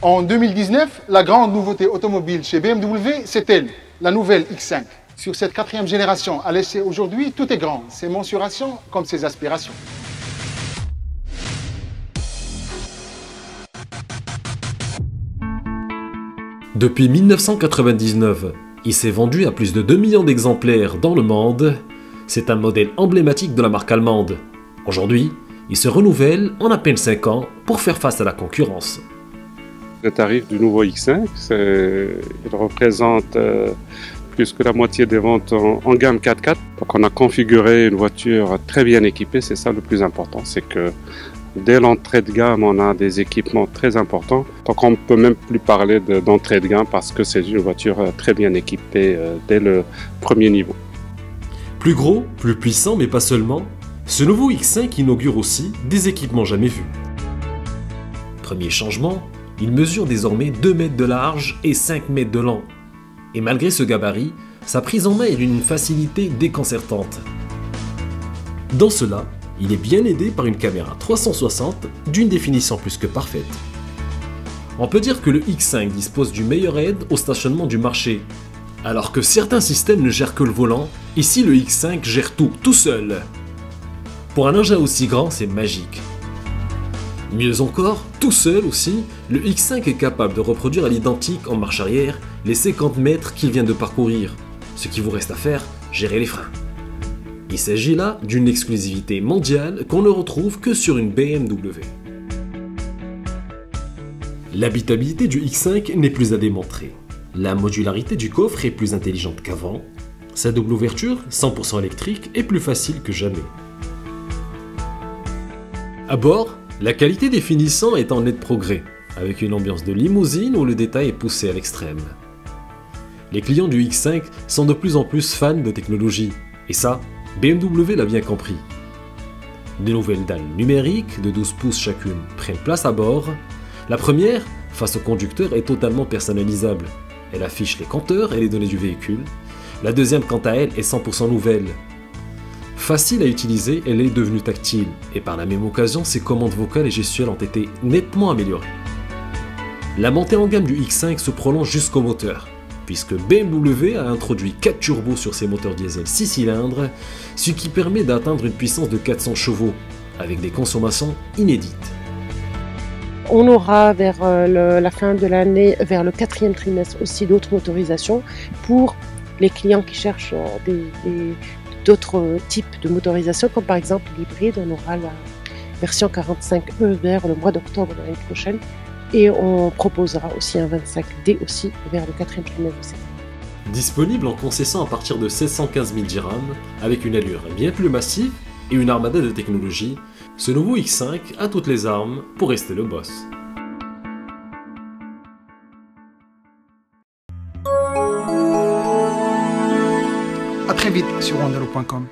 En 2019, la grande nouveauté automobile chez BMW, c'est elle, la nouvelle X5. Sur cette 4e génération, à l'essai aujourd'hui, tout est grand, ses mensurations comme ses aspirations. Depuis 1999, il s'est vendu à plus de 2 millions d'exemplaires dans le monde. C'est un modèle emblématique de la marque allemande. Aujourd'hui, il se renouvelle en à peine 5 ans pour faire face à la concurrence. Le tarif du nouveau X5, il représente plus que la moitié des ventes en gamme 4x4. Donc on a configuré une voiture très bien équipée, c'est ça le plus important, c'est que dès l'entrée de gamme, on a des équipements très importants. Donc on ne peut même plus parler d'entrée de gamme parce que c'est une voiture très bien équipée dès le premier niveau. Plus gros, plus puissant, mais pas seulement, ce nouveau X5 inaugure aussi des équipements jamais vus. Premier changement, il mesure désormais 2 mètres de large et 5 mètres de long. Et malgré ce gabarit, sa prise en main est d'une facilité déconcertante. Dans cela, il est bien aidé par une caméra 360 d'une définition plus que parfaite. On peut dire que le X5 dispose du meilleur aide au stationnement du marché. Alors que certains systèmes ne gèrent que le volant, ici le X5 gère tout seul. Pour un engin aussi grand, c'est magique. Mieux encore, tout seul aussi, le X5 est capable de reproduire à l'identique en marche arrière les 50 mètres qu'il vient de parcourir. Ce qui vous reste à faire, gérer les freins. Il s'agit là d'une exclusivité mondiale qu'on ne retrouve que sur une BMW. L'habitabilité du X5 n'est plus à démontrer. La modularité du coffre est plus intelligente qu'avant. Sa double ouverture, 100% électrique, est plus facile que jamais. À bord, la qualité des finissants est en net progrès, avec une ambiance de limousine où le détail est poussé à l'extrême. Les clients du X5 sont de plus en plus fans de technologie, et ça, BMW l'a bien compris. De nouvelles dalles numériques de 12 pouces chacune prennent place à bord. La première, face au conducteur, est totalement personnalisable. Elle affiche les compteurs et les données du véhicule. La deuxième, quant à elle, est 100% nouvelle. Facile à utiliser, elle est devenue tactile, et par la même occasion, ses commandes vocales et gestuelles ont été nettement améliorées. La montée en gamme du X5 se prolonge jusqu'au moteur, puisque BMW a introduit 4 turbos sur ses moteurs diesel 6 cylindres, ce qui permet d'atteindre une puissance de 400 chevaux, avec des consommations inédites. On aura vers la fin de l'année, vers le 4e trimestre aussi d'autres motorisations pour les clients qui cherchent d'autres types de motorisation, comme par exemple l'hybride. On aura la version 45E vers le mois d'octobre de l'année prochaine. Et on proposera aussi un 25D aussi vers le 4e trimestre de cette année. Disponible en concession à partir de 715 000 dirhams, avec une allure bien plus massive et une armada de technologie, ce nouveau X5 a toutes les armes pour rester le boss. À très vite sur wandelo.com.